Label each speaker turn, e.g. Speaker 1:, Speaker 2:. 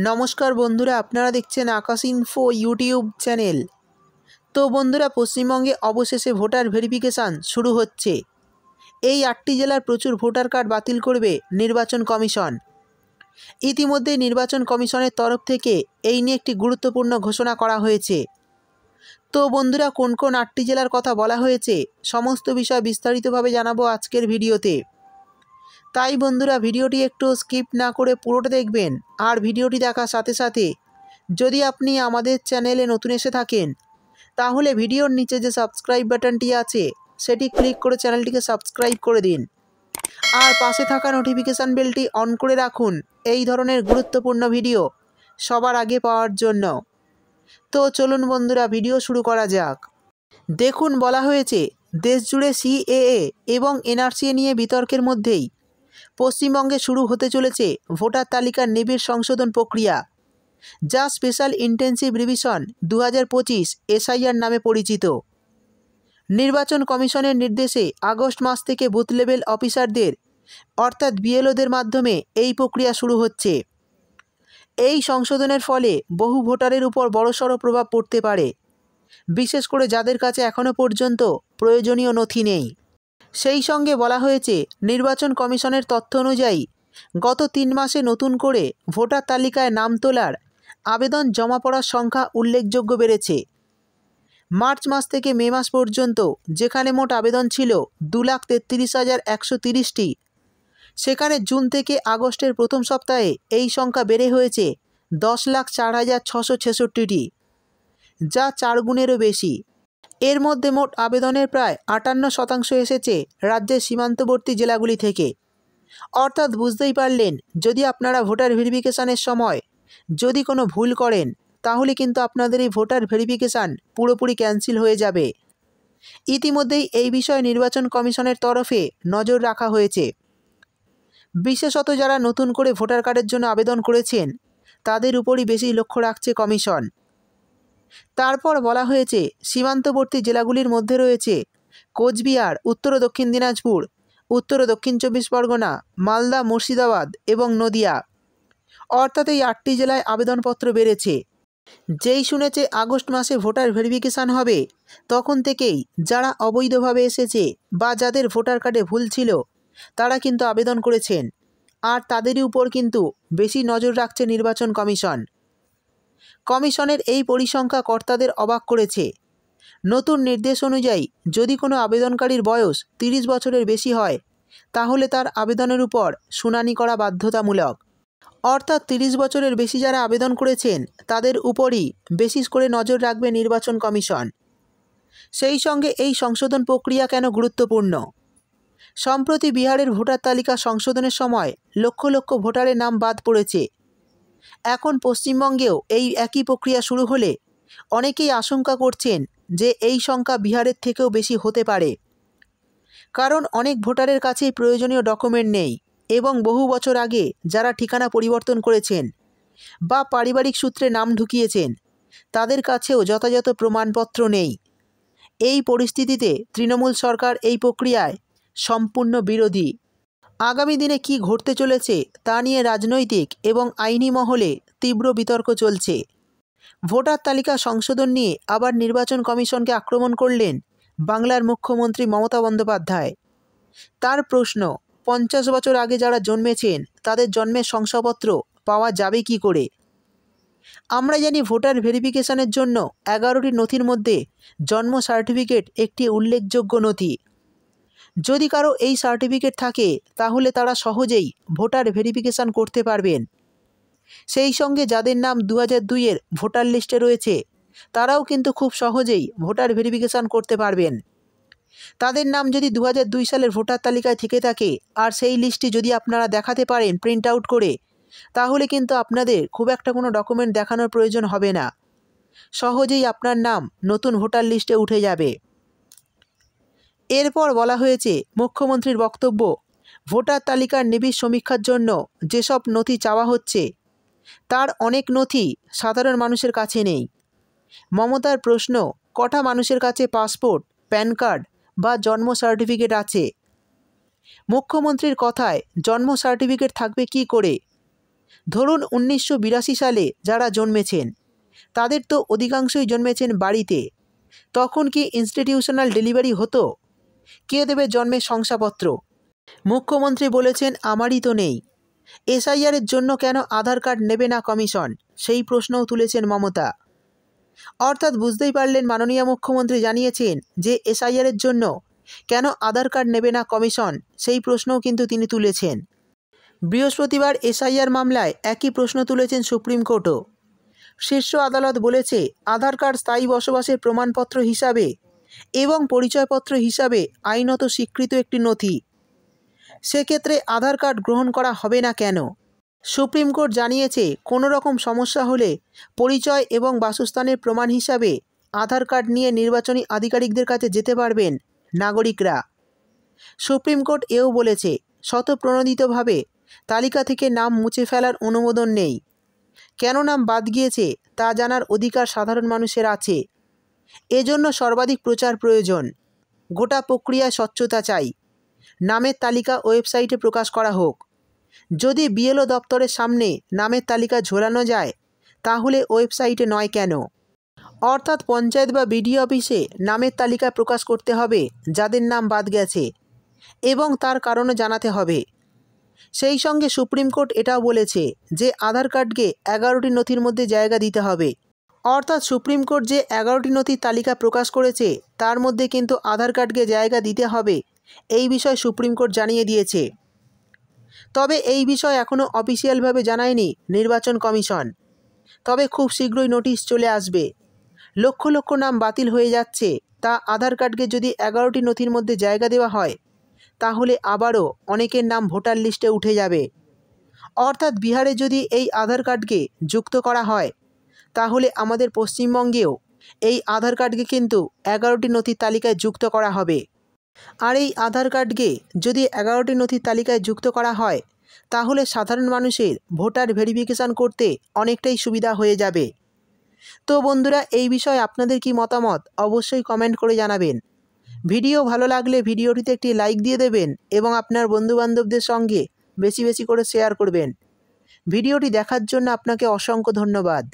Speaker 1: নমস্কার বন্ধুরা, আপনারা দেখছেন আকাশ ইনফো ইউটিউব চ্যানেল। তো বন্ধুরা, পশ্চিমবঙ্গে অবশেষে ভোটার ভেরিফিকেশান শুরু হচ্ছে। এই 8টি জেলার প্রচুর ভোটার কার্ড বাতিল করবে নির্বাচন কমিশন। ইতিমধ্যে নির্বাচন কমিশনের তরফ থেকে এই নিয়ে একটি গুরুত্বপূর্ণ ঘোষণা করা হয়েছে। তো বন্ধুরা, কোন কোন 8টি জেলার কথা বলা হয়েছে সমস্ত বিষয় বিস্তারিতভাবে জানাবো আজকের ভিডিওতে। তাই বন্ধুরা, ভিডিওটি একটু স্কিপ না করে পুরোটা দেখবেন। আর ভিডিওটি দেখার সাথে সাথে যদি আপনি আমাদের চ্যানেলে নতুন এসে থাকেন তাহলে ভিডিওর নিচে যে সাবস্ক্রাইব বাটনটি আছে সেটি ক্লিক করে চ্যানেলটিকে সাবস্ক্রাইব করে দিন। আর পাশে থাকা নোটিফিকেশান বেলটি অন করে রাখুন এই ধরনের গুরুত্বপূর্ণ ভিডিও সবার আগে পাওয়ার জন্য। তো চলুন বন্ধুরা, ভিডিও শুরু করা যাক। দেখুন, বলা হয়েছে দেশজুড়ে সিএএ এবং এনআরসি নিয়ে বিতর্কের মধ্যেই পশ্চিমবঙ্গে শুরু হতে চলেছে ভোটার তালিকার নিবিড় সংশোধন প্রক্রিয়া, যা স্পেশাল ইন্টেন্সিভ রিভিশন 2025 এসআইআর নামে পরিচিত। নির্বাচন কমিশনের নির্দেশে আগস্ট মাস থেকে বুথ লেভেল অফিসারদের অর্থাৎ বিএলওদের মাধ্যমে এই প্রক্রিয়া শুরু হচ্ছে। এই সংশোধনের ফলে বহু ভোটারের উপর বড়সড় প্রভাব পড়তে পারে, বিশেষ করে যাদের কাছে এখনও পর্যন্ত প্রয়োজনীয় নথি নেই। সেই সঙ্গে বলা হয়েছে, নির্বাচন কমিশনের তথ্য অনুযায়ী গত 3 মাসে নতুন করে ভোটার তালিকায় নাম তোলার আবেদন জমা পড়ার সংখ্যা উল্লেখযোগ্য বেড়েছে। মার্চ মাস থেকে মে মাস পর্যন্ত যেখানে মোট আবেদন ছিল 2,33,130টি, সেখানে জুন থেকে আগস্টের প্রথম সপ্তাহে এই সংখ্যা বেড়ে হয়েছে 10,04,666টি, যা 4 গুণেরও বেশি। এর মধ্যে মোট আবেদনের প্রায় 58% এসেছে রাজ্যের সীমান্তবর্তী জেলাগুলি থেকে। অর্থাৎ বুঝতেই পারলেন, যদি আপনারা ভোটার ভেরিফিকেশানের সময় যদি কোনো ভুল করেন তাহলে কিন্তু আপনাদের এই ভোটার ভেরিফিকেশান পুরোপুরি ক্যান্সেল হয়ে যাবে। ইতিমধ্যেই এই বিষয়ে নির্বাচন কমিশনের তরফে নজর রাখা হয়েছে। বিশেষত যারা নতুন করে ভোটার কার্ডের জন্য আবেদন করেছেন তাদের উপরই বেশি লক্ষ্য রাখছে কমিশন। তারপর বলা হয়েছে, সীমান্তবর্তী জেলাগুলির মধ্যে রয়েছে কোচবিহার, উত্তর ও দক্ষিণ দিনাজপুর, উত্তর ও দক্ষিণ 24 পরগনা, মালদা, মুর্শিদাবাদ এবং নদিয়া। অর্থাৎ এই 8টি জেলায় আবেদনপত্র বেড়েছে। যেই শুনেছে আগস্ট মাসে ভোটার ভেরিফিকেশান হবে, তখন থেকেই যারা অবৈধভাবে এসেছে বা যাদের ভোটার কার্ডে ভুল ছিল তারা কিন্তু আবেদন করেছেন, আর তাদেরই উপর কিন্তু বেশি নজর রাখছে নির্বাচন কমিশন। কমিশনের এই পরিসংখ্যা কর্তাদের অবাক করেছে। নতুন নির্দেশ অনুযায়ী যদি কোনো আবেদনকারীর বয়স 30 বছরের বেশি হয় তাহলে তার আবেদনের উপর শুনানি করা বাধ্যতামূলক। অর্থাৎ 30 বছরের বেশি যারা আবেদন করেছেন তাদের উপরই বেশি করে নজর রাখবে নির্বাচন কমিশন। সেই সঙ্গে এই সংশোধন প্রক্রিয়া কেন গুরুত্বপূর্ণ? সম্প্রতি বিহারের ভোটার তালিকা সংশোধনের সময় লক্ষ লক্ষ ভোটারের নাম বাদ পড়েছে। এখন পশ্চিমবঙ্গেও এই একই প্রক্রিয়া শুরু হলে অনেকেই আশঙ্কা করছেন যে এই সংখ্যা বিহারের থেকেও বেশি হতে পারে। কারণ অনেক ভোটারের কাছেই প্রয়োজনীয় ডকুমেন্ট নেই এবং বহু বছর আগে যারা ঠিকানা পরিবর্তন করেছেন বা পারিবারিক সূত্রে নাম ঢুকিয়েছেন তাদের কাছেও যথাযথ প্রমাণপত্র নেই। এই পরিস্থিতিতে তৃণমূল সরকার এই প্রক্রিয়ায় সম্পূর্ণ বিরোধী। আগামী দিনে কি ঘটতে চলেছে তা নিয়ে রাজনৈতিক এবং আইনি মহলে তীব্র বিতর্ক চলছে। ভোটার তালিকা সংশোধন নিয়ে আবার নির্বাচন কমিশনকে আক্রমণ করলেন বাংলার মুখ্যমন্ত্রী মমতা বন্দ্যোপাধ্যায়। তার প্রশ্ন, 50 বছর আগে যারা জন্মেছেন তাদের জন্মের শংসাপত্র পাওয়া যাবে কি করে? আমরা জানি ভোটার ভেরিফিকেশানের জন্য 11টি নথির মধ্যে জন্ম সার্টিফিকেট একটি উল্লেখযোগ্য নথি। যদি কারো এই সার্টিফিকেট থাকে তাহলে তারা সহজেই ভোটার ভেরিফিকেশান করতে পারবেন। সেই সঙ্গে যাদের নাম 2002-এর ভোটার লিস্টে রয়েছে তারাও কিন্তু খুব সহজেই ভোটার ভেরিফিকেশান করতে পারবেন। তাদের নাম যদি 2002 সালের ভোটার তালিকায় থেকে থাকে আর সেই লিস্টটি যদি আপনারা দেখাতে পারেন প্রিন্ট আউট করে, তাহলে কিন্তু আপনাদের খুব একটা কোনো ডকুমেন্ট দেখানোর প্রয়োজন হবে না। সহজেই আপনার নাম নতুন ভোটার লিস্টে উঠে যাবে। এরপর বলা হয়েছে, মুখ্যমন্ত্রীর বক্তব্য, ভোটার তালিকার নিবিড় সমীক্ষার জন্য যেসব নথি চাওয়া হচ্ছে তার অনেক নথি সাধারণ মানুষের কাছে নেই। মমতার প্রশ্ন, কটা মানুষের কাছে পাসপোর্ট, প্যান কার্ড বা জন্ম সার্টিফিকেট আছে? মুখ্যমন্ত্রীর কথায়, জন্ম সার্টিফিকেট থাকবে কি করে? ধরুন 1982 সালে যারা জন্মেছেন তাদের তো অধিকাংশই জন্মেছেন বাড়িতে, তখন কি ইনস্টিটিউশনাল ডেলিভারি হতো? কে দেবে জন্মের শংসাপত্র? মুখ্যমন্ত্রী বলেছেন আমারই তো নেই। এসআইআরের জন্য কেন আধার কার্ড নেবে না কমিশন, সেই প্রশ্নও তুলেছেন মমতা। অর্থাৎ বুঝতেই পারলেন মাননীয় মুখ্যমন্ত্রী জানিয়েছেন যে এসআইআরের জন্য কেন আধার কার্ড নেবে না কমিশন, সেই প্রশ্নও কিন্তু তিনি তুলেছেন। বৃহস্পতিবার এসআইআর মামলায় একই প্রশ্ন তুলেছেন সুপ্রিম কোর্টও। শীর্ষ আদালত বলেছে আধার কার্ড স্থায়ী বসবাসের প্রমাণপত্র হিসাবে এবং পরিচয়পত্র হিসাবে আইনত স্বীকৃত একটি নথি। সেক্ষেত্রে আধার কার্ড গ্রহণ করা হবে না কেন? সুপ্রিম কোর্ট জানিয়েছে কোনো রকম সমস্যা হলে পরিচয় এবং বাসস্থানের প্রমাণ হিসাবে আধার কার্ড নিয়ে নির্বাচনী আধিকারিকদের কাছে যেতে পারবেন নাগরিকরা। সুপ্রিম কোর্ট এও বলেছে স্বতঃপ্রণোদিতভাবে তালিকা থেকে নাম মুছে ফেলার অনুমোদন নেই। কেন নাম বাদ গিয়েছে তা জানার অধিকার সাধারণ মানুষের আছে। এজন্য সর্বাধিক প্রচার প্রয়োজন। গোটা প্রক্রিয়ায় স্বচ্ছতা চাই। নামের তালিকা ওয়েবসাইটে প্রকাশ করা হোক। যদি বিএলও দপ্তরের সামনে নামের তালিকা ঝোলানো যায় তাহলে ওয়েবসাইটে নয় কেন? অর্থাৎ পঞ্চায়েত বা বিডিও অফিসে নামের তালিকা প্রকাশ করতে হবে যাদের নাম বাদ গেছে, এবং তার কারণও জানাতে হবে। সেই সঙ্গে সুপ্রিম কোর্ট এটাও বলেছে যে আধার কার্ডকে 11টি নথির মধ্যে জায়গা দিতে হবে। অর্থাৎ সুপ্রিম কোর্ট যে 11টি নথির তালিকা প্রকাশ করেছে তার মধ্যে কিন্তু আধার কার্ডকে জায়গা দিতে হবে, এই বিষয়ে সুপ্রিম কোর্ট জানিয়ে দিয়েছে। তবে এই বিষয় এখনও অফিসিয়ালভাবে জানায়নি নির্বাচন কমিশন। তবে খুব শীঘ্রই নোটিশ চলে আসবে। লক্ষ লক্ষ নাম বাতিল হয়ে যাচ্ছে, তা আধার কার্ডকে যদি 11টি নথির মধ্যে জায়গা দেওয়া হয় তাহলে আবারও অনেকের নাম ভোটার লিস্টে উঠে যাবে। অর্থাৎ বিহারে যদি এই আধার কার্ডকে যুক্ত করা হয় তাহলে আমাদের পশ্চিমবঙ্গেও এই আধার কার্ডকে কিন্তু 11টি নথির তালিকায় যুক্ত করা হবে। আর এই আধার কার্ডকে যদি 11টি নথির তালিকায় যুক্ত করা হয় তাহলে সাধারণ মানুষের ভোটার ভেরিফিকেশান করতে অনেকটাই সুবিধা হয়ে যাবে। তো বন্ধুরা, এই বিষয়ে আপনাদের কি মতামত অবশ্যই কমেন্ট করে জানাবেন। ভিডিও ভালো লাগলে ভিডিওটিতে একটি লাইক দিয়ে দেবেন এবং আপনার বন্ধুবান্ধবদের সঙ্গে বেশি বেশি করে শেয়ার করবেন। ভিডিওটি দেখার জন্য আপনাকে অসংখ্য ধন্যবাদ।